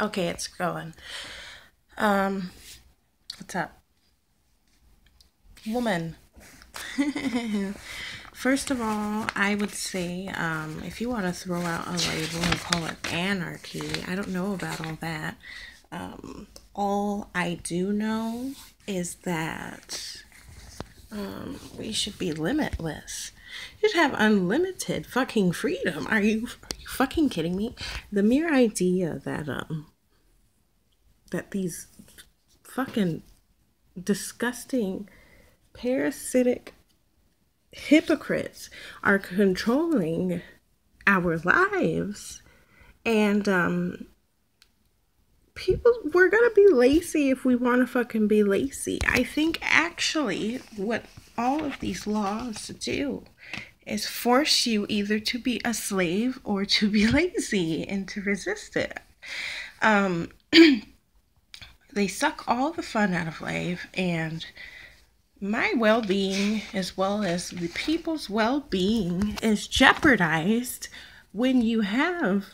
Okay, it's going. What's up? Woman. First of all, I would say if you want to throw out a label and call it anarchy, I don't know about all that. All I do know is that we should be limitless. You should have unlimited fucking freedom. Are you fucking kidding me? The mere idea that these fucking disgusting parasitic hypocrites are controlling our lives and people, we're gonna be lazy if we want to fucking be lazy. I think actually what all of these laws do is force you either to be a slave or to be lazy and to resist it. um they suck all the fun out of life, and my well-being as well as the people's well-being is jeopardized when you have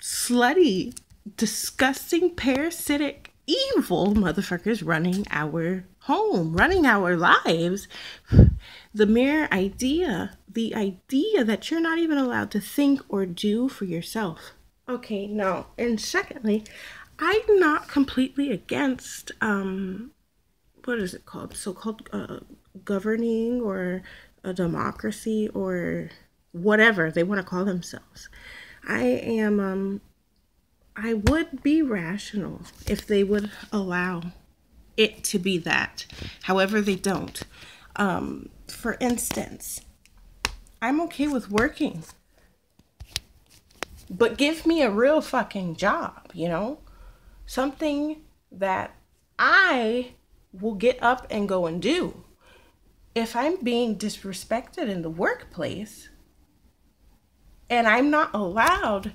slutty, disgusting, parasitic, evil motherfuckers running our home, running our lives. The mere idea, the idea that you're not even allowed to think or do for yourself. Okay, no. And secondly, I'm not completely against what is it called? So-called governing or a democracy or whatever they want to call themselves. I would be rational if they would allow it to be that. However, they don't. For instance, I'm okay with working, but give me a real fucking job, you know? Something that I will get up and go and do. If I'm being disrespected in the workplace and I'm not allowed,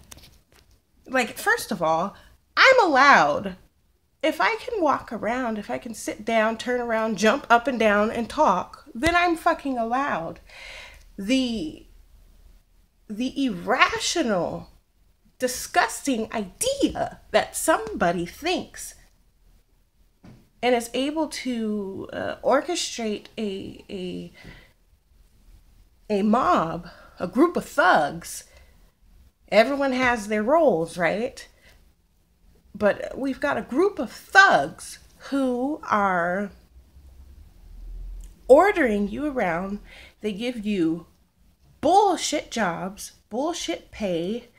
like, first of all, I'm allowed. If I can walk around, if I can sit down, turn around, jump up and down and talk, then I'm fucking allowed. The irrational, disgusting idea that somebody thinks and is able to orchestrate a mob, a group of thugs. Everyone has their roles, right? But we've got a group of thugs who are ordering you around. They give you bullshit jobs, bullshit pay,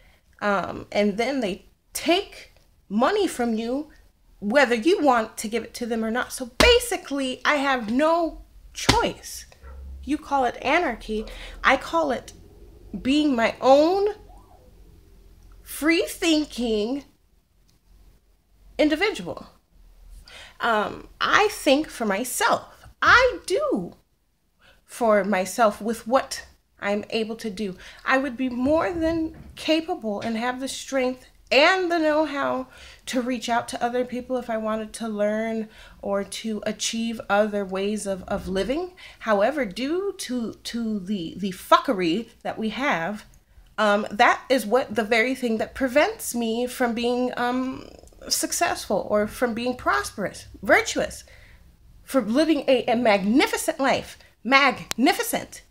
and then they take money from you whether you want to give it to them or not. So basically, I have no choice. You call it anarchy. I call it being my own free-thinking individual. I think for myself. I do for myself with what I'm able to do. I would be more than capable and have the strength and the know-how to reach out to other people if I wanted to learn or to achieve other ways of living. However, due to the fuckery that we have, that is what the very thing that prevents me from being successful or from being prosperous, virtuous, for living a magnificent life. Magnificent.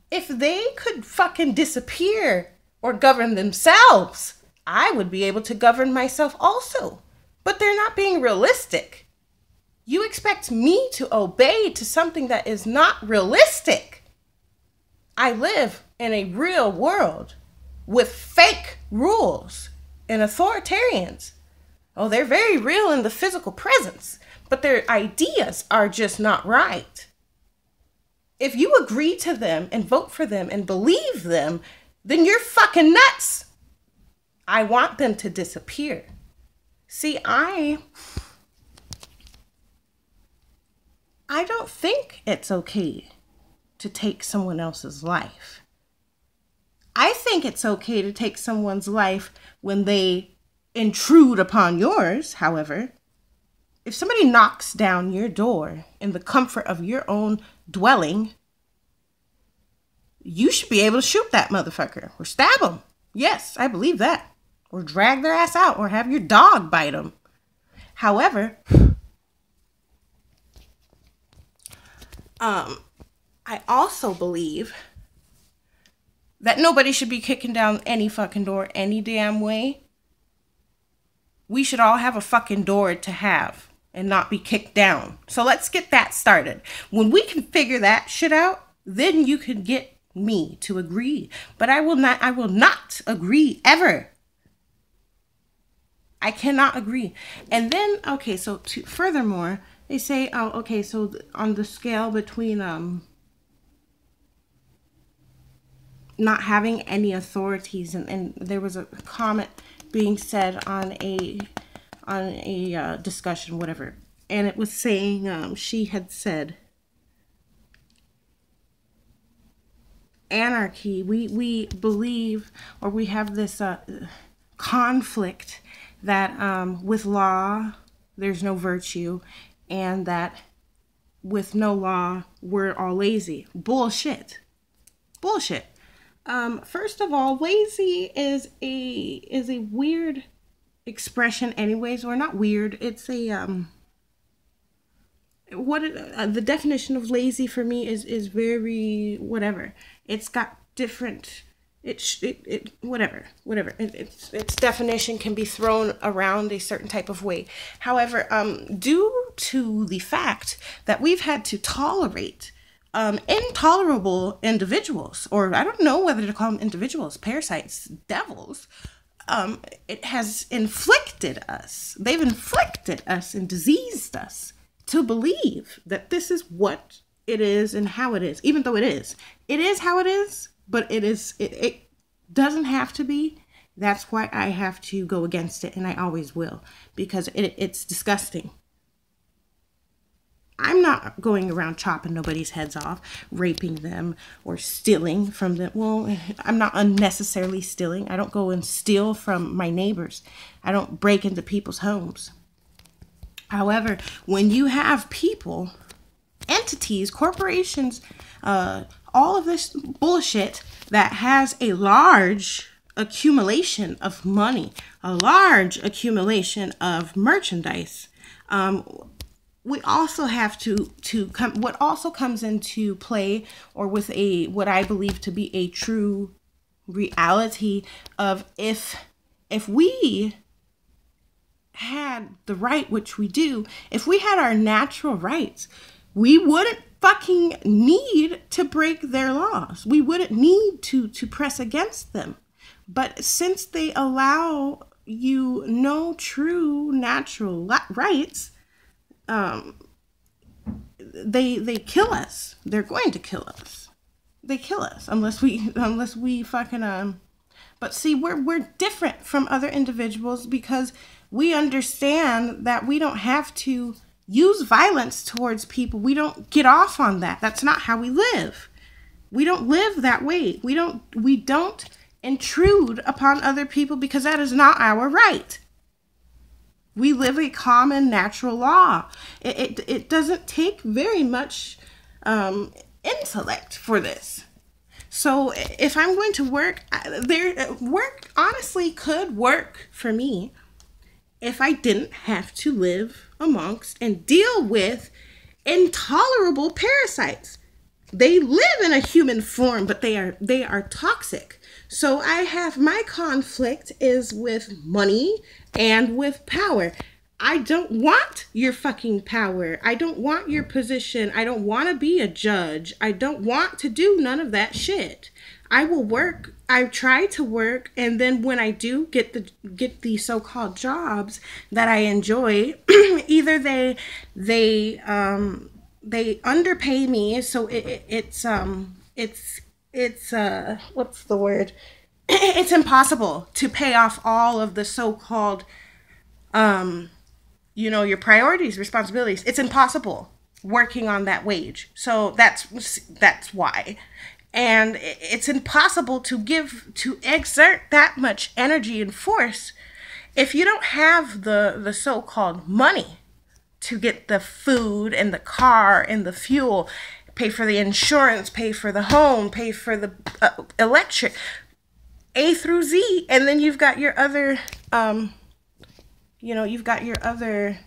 If they could fucking disappear or govern themselves, I would be able to govern myself also. But they're not being realistic. You expect me to obey to something that is not realistic. I live in a real world with fake rules and authoritarians. Oh, they're very real in the physical presence, but their ideas are just not right. If you agree to them and vote for them and believe them, then you're fucking nuts. I want them to disappear. See, I don't think it's okay to take someone else's life. I think it's okay to take someone's life when they intrude upon yours. However, if somebody knocks down your door in the comfort of your own dwelling, you should be able to shoot that motherfucker or stab him. Yes, I believe that. or drag their ass out or have your dog bite them. However, I also believe that nobody should be kicking down any fucking door any damn way. We should all have a fucking door to have and not be kicked down. So let's get that started. When we can figure that shit out, then you can get me to agree. But I will not agree ever. I cannot agree. And then, okay, so furthermore, they say, oh, okay, so on the scale between not having any authorities, and there was a comment being said on a discussion, whatever, and it was saying she had said anarchy. We believe, or we have this conflict that with law there's no virtue, and that with no law we're all lazy. Bullshit. First of all, lazy is a weird expression anyways, or not weird. It's a the definition of lazy for me is very whatever. It's got different whatever. Its definition can be thrown around a certain type of way. However, due to the fact that we've had to tolerate intolerable individuals, or I don't know whether to call them individuals, parasites, devils, it has inflicted us. They've inflicted us and diseased us to believe that this is what it is and how it is, even though it is how it is, but it doesn't have to be. That's why I have to go against it, and I always will, because it's disgusting. I'm not going around chopping nobody's heads off, raping them, or stealing from them. Well, I'm not unnecessarily stealing. I don't go and steal from my neighbors. I don't break into people's homes. However, when you have people, entities, corporations, all of this bullshit that has a large accumulation of money, a large accumulation of merchandise, we also have to come. What also comes into play, or with what I believe to be a true reality of if we had the right, which we do, if we had our natural rights, we wouldn't fucking need to break their laws. We wouldn't need to press against them. But since they allow you no true natural rights, they kill us. They're going to kill us. They kill us unless we fucking But see, we're different from other individuals because we understand that we don't have to use violence towards people. We don't get off on that. That's not how we live. We don't live that way. We don't intrude upon other people because that is not our right. We live a common natural law. It doesn't take very much intellect for this. So if I'm going to work honestly could work for me if I didn't have to live amongst and deal with intolerable parasites. They live in a human form, but they are toxic. So my conflict is with money and with power. I don't want your fucking power. I don't want your position. I don't want to be a judge. I don't want to do none of that shit. I will work. I try to work, and then when I do get the so-called jobs that I enjoy, either they underpay me, so it's what's the word? It's impossible to pay off all of the so-called your priorities, responsibilities. It's impossible working on that wage. So that's why. And it's impossible to exert that much energy and force if you don't have the so-called money to get the food and the car and the fuel, pay for the insurance, pay for the home, pay for the electric. A through Z, and then you've got your other, you've got your other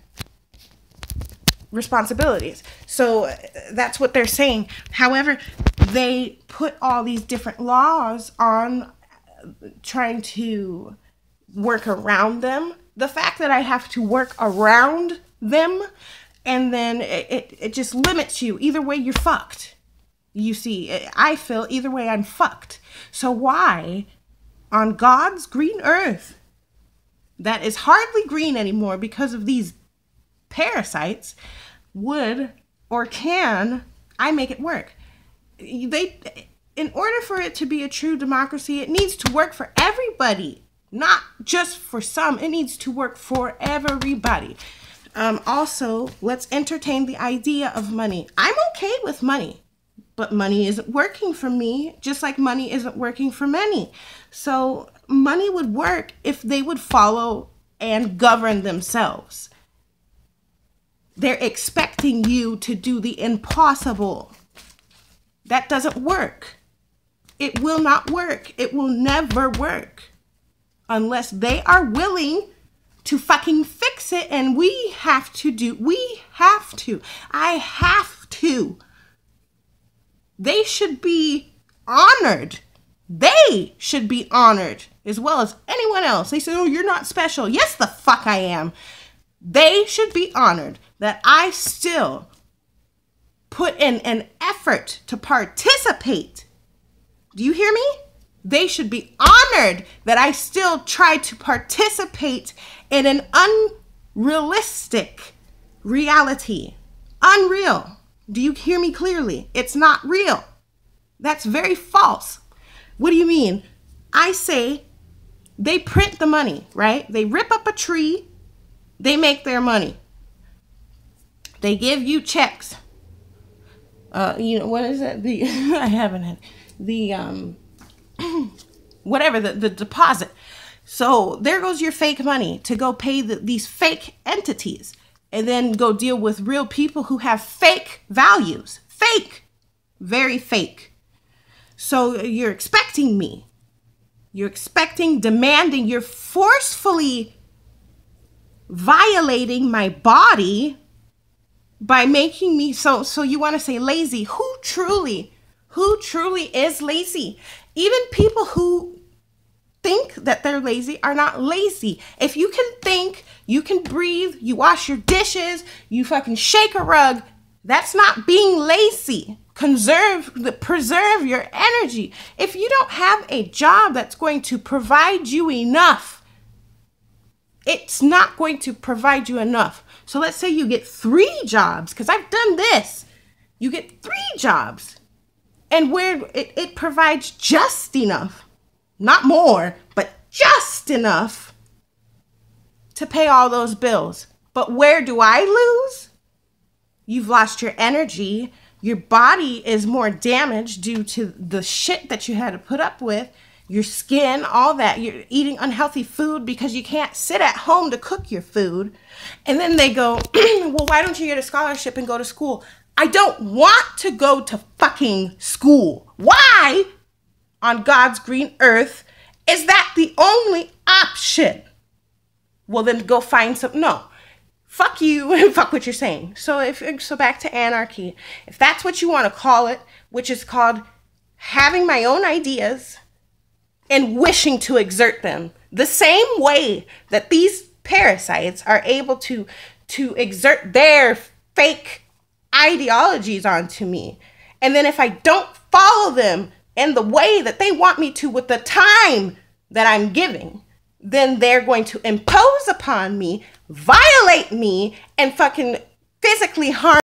responsibilities. So that's what they're saying. However, they put all these different laws on trying to work around them. The fact that I have to work around them, and then it just limits you. Either way, you're fucked. You see, I feel either way I'm fucked. So why, on God's green earth, that is hardly green anymore because of these parasites, would or can I make it work? In order for it to be a true democracy, it needs to work for everybody, not just for some. It needs to work for everybody. Also, let's entertain the idea of money. I'm okay with money, but money isn't working for me, just like money isn't working for many. So money would work if they would follow and govern themselves. They're expecting you to do the impossible. That doesn't work. It will not work. It will never work unless they are willing to fucking fix it. And I have to. They should be honored. They should be honored as well as anyone else. They say, oh, you're not special. Yes, the fuck I am. They should be honored that I still put in an effort to participate. Do you hear me? They should be honored that I still try to participate in an unrealistic reality. Unreal. Do you hear me clearly? It's not real. That's very false. What do you mean? I say they print the money, right? They rip up a tree. They make their money. They give you checks. What is it? I haven't had the whatever, the deposit. So there goes your fake money to go pay these fake entities, and then go deal with real people who have fake values. Fake. Very fake. So you're expecting me. You're expecting, demanding, you're forcefully violating my body by making me so you want to say lazy. Who truly is lazy? Even people who think that they're lazy are not lazy. If you can think, you can breathe, you wash your dishes, you fucking shake a rug, that's not being lazy. Preserve your energy. If you don't have a job that's going to provide you enough, it's not going to provide you enough. So let's say you get 3 jobs, because I've done this. You get 3 jobs, and where it provides just enough, not more, but just enough to pay all those bills. But where do I lose? You've lost your energy. Your body is more damaged due to the shit that you had to put up with. Your skin, all that. You're eating unhealthy food because you can't sit at home to cook your food. And then they go, well, why don't you get a scholarship and go to school? I don't want to go to fucking school. Why, on God's green earth, is that the only option? Well, then go find some. No. Fuck you and fuck what you're saying. So back to anarchy. If that's what you want to call it, which is called having my own ideas and wishing to exert them, the same way that these parasites are able to exert their fake ideologies onto me. And then if I don't follow them in the way that they want me to with the time that I'm giving, then they're going to impose upon me, violate me, and fucking physically harm